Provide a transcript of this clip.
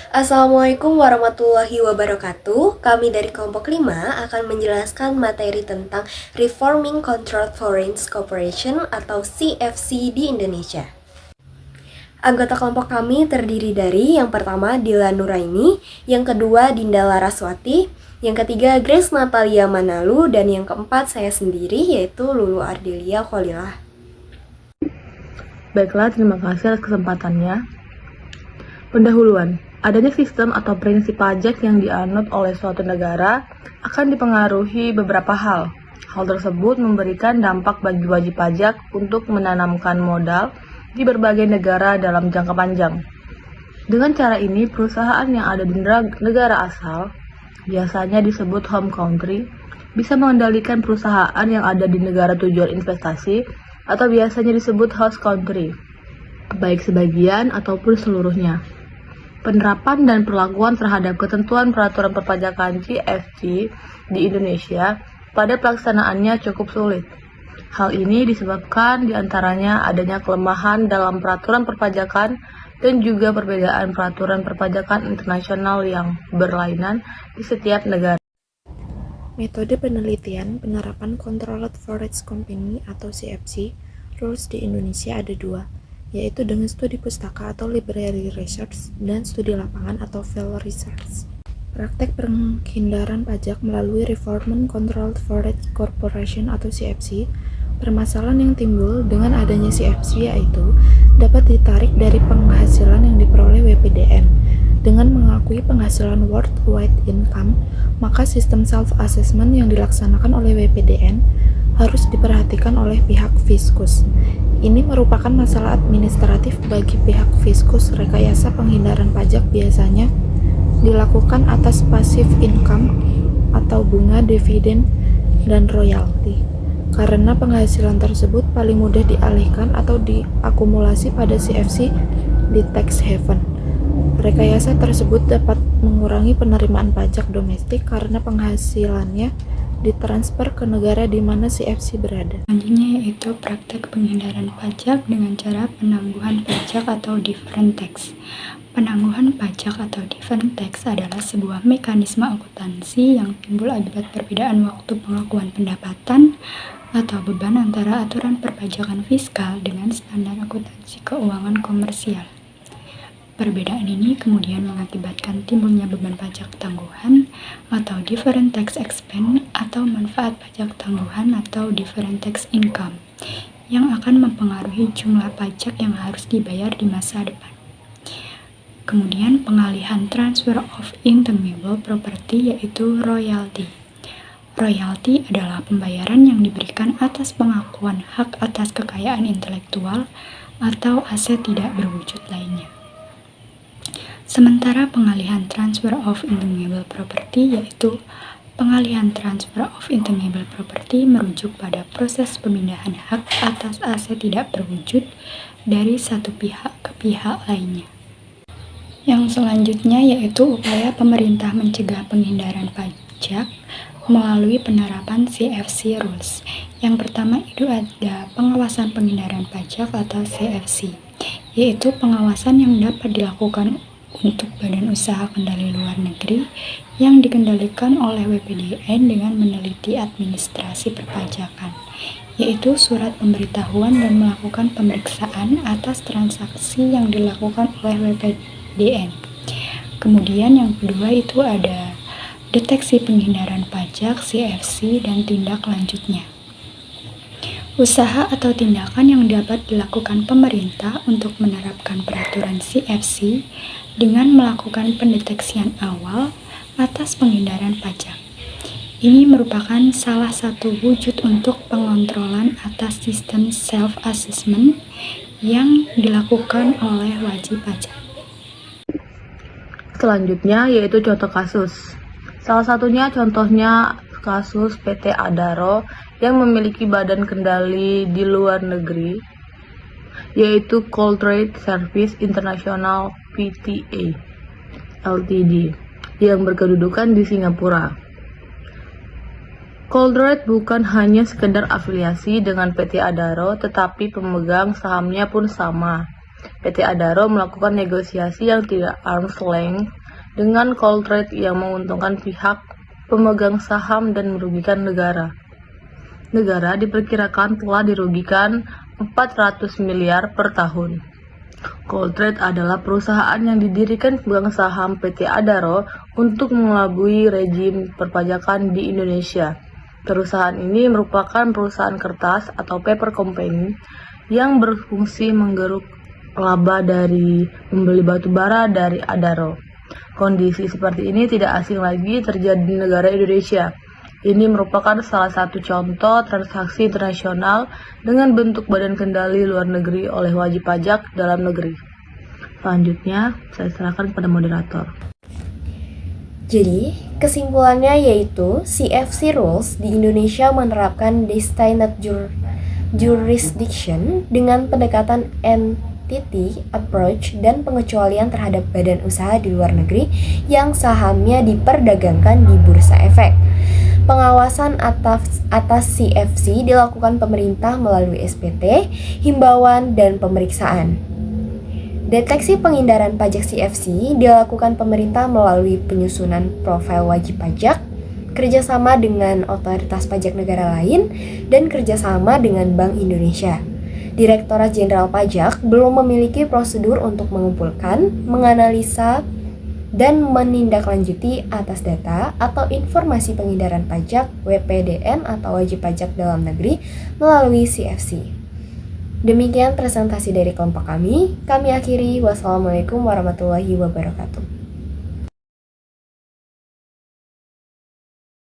Assalamualaikum warahmatullahi wabarakatuh. Kami dari kelompok 5 akan menjelaskan materi tentang Reforming Controlled Foreign Corporation atau CFC di Indonesia. Anggota kelompok kami terdiri dari yang pertama Dila Nuraini, yang kedua Dinda Laraswati, yang ketiga Grace Natalia Manalu, dan yang keempat saya sendiri yaitu Lulu Ardelia Kholilah. Baiklah, terima kasih atas kesempatannya. Pendahuluan, adanya sistem atau prinsip pajak yang dianut oleh suatu negara akan dipengaruhi beberapa hal. Hal tersebut memberikan dampak bagi wajib pajak untuk menanamkan modal di berbagai negara dalam jangka panjang. Dengan cara ini, perusahaan yang ada di negara asal, biasanya disebut home country, bisa mengendalikan perusahaan yang ada di negara tujuan investasi atau biasanya disebut host country, baik sebagian ataupun seluruhnya. Penerapan dan perlakuan terhadap ketentuan peraturan perpajakan CFC di Indonesia pada pelaksanaannya cukup sulit. Hal ini disebabkan diantaranya adanya kelemahan dalam peraturan perpajakan dan juga perbedaan peraturan perpajakan internasional yang berlainan di setiap negara. Metode penelitian penerapan Controlled Foreign Company atau CFC rules di Indonesia ada dua, yaitu dengan studi pustaka atau library research dan studi lapangan atau field research. Praktek penghindaran pajak melalui Reforming Controlled Foreign Corporation atau CFC, permasalahan yang timbul dengan adanya CFC yaitu dapat ditarik dari penghasilan yang diperoleh WPDN. Dengan mengakui penghasilan worldwide income, maka sistem self-assessment yang dilaksanakan oleh WPDN harus diperhatikan oleh pihak Fiskus. Ini merupakan masalah administratif bagi pihak Fiskus. Rekayasa penghindaran pajak biasanya dilakukan atas passive income atau bunga dividen dan royalti, karena penghasilan tersebut paling mudah dialihkan atau diakumulasi pada CFC di tax haven. Rekayasa tersebut dapat mengurangi penerimaan pajak domestik karena penghasilannya ditransfer ke negara di mana CFC berada. Selanjutnya yaitu praktek penghindaran pajak dengan cara penangguhan pajak atau deferred tax. Penangguhan pajak atau deferred tax adalah sebuah mekanisme akuntansi yang timbul akibat perbedaan waktu pengakuan pendapatan atau beban antara aturan perpajakan fiskal dengan standar akuntansi keuangan komersial. Perbedaan ini kemudian mengakibatkan timbulnya beban pajak tangguhan atau deferred tax expense atau manfaat pajak tangguhan atau deferred tax income yang akan mempengaruhi jumlah pajak yang harus dibayar di masa depan. Kemudian pengalihan transfer of intangible property yaitu royalty. Royalty adalah pembayaran yang diberikan atas pengakuan hak atas kekayaan intelektual atau aset tidak berwujud lainnya. Sementara pengalihan transfer of intangible property yaitu pengalihan transfer of intangible property merujuk pada proses pemindahan hak atas aset tidak berwujud dari satu pihak ke pihak lainnya. Yang selanjutnya yaitu upaya pemerintah mencegah penghindaran pajak melalui penerapan CFC rules. Yang pertama itu ada pengawasan penghindaran pajak atau CFC, yaitu pengawasan yang dapat dilakukan untuk badan usaha kendali luar negeri yang dikendalikan oleh WPDN dengan meneliti administrasi perpajakan, yaitu surat pemberitahuan dan melakukan pemeriksaan atas transaksi yang dilakukan oleh WPDN. Kemudian yang kedua itu ada deteksi penghindaran pajak CFC dan tindak lanjutnya. Usaha atau tindakan yang dapat dilakukan pemerintah untuk menerapkan peraturan CFC dengan melakukan pendeteksian awal atas penghindaran pajak. Ini merupakan salah satu wujud untuk pengontrolan atas sistem self-assessment yang dilakukan oleh wajib pajak. Selanjutnya yaitu contoh kasus. Salah satunya contohnya kasus PT Adaro yang memiliki badan kendali di luar negeri, yaitu Cold Trade Service International Pta Ltd yang berkedudukan di Singapura. Cold Trade bukan hanya sekedar afiliasi dengan PT Adaro, tetapi pemegang sahamnya pun sama. PT Adaro melakukan negosiasi yang tidak arm's length dengan call trade yang menguntungkan pihak pemegang saham dan merugikan negara. Negara diperkirakan telah dirugikan 400 miliar per tahun. Coltrade adalah perusahaan yang didirikan pemegang saham PT Adaro untuk mengelabui rejim perpajakan di Indonesia. Perusahaan ini merupakan perusahaan kertas atau paper company yang berfungsi menggeruk laba dari membeli batu bara dari Adaro. Kondisi seperti ini tidak asing lagi terjadi di negara Indonesia. Ini merupakan salah satu contoh transaksi internasional dengan bentuk badan kendali luar negeri oleh wajib pajak dalam negeri. Selanjutnya, saya serahkan kepada moderator. Jadi, kesimpulannya yaitu CFC Rules di Indonesia menerapkan destined jurisdiction dengan pendekatan entity approach dan pengecualian terhadap badan usaha di luar negeri yang sahamnya diperdagangkan di bursa efek. Pengawasan atas CFC dilakukan pemerintah melalui SPT, himbauan, dan pemeriksaan. Deteksi penghindaran pajak CFC dilakukan pemerintah melalui penyusunan profil wajib pajak, kerjasama dengan otoritas pajak negara lain, dan kerjasama dengan Bank Indonesia. Direktorat Jenderal Pajak belum memiliki prosedur untuk mengumpulkan, menganalisa, dan menindaklanjuti atas data atau informasi penghindaran pajak WPDN atau wajib pajak dalam negeri melalui CFC. Demikian presentasi dari kelompok kami. Kami akhiri. Wassalamualaikum warahmatullahi wabarakatuh.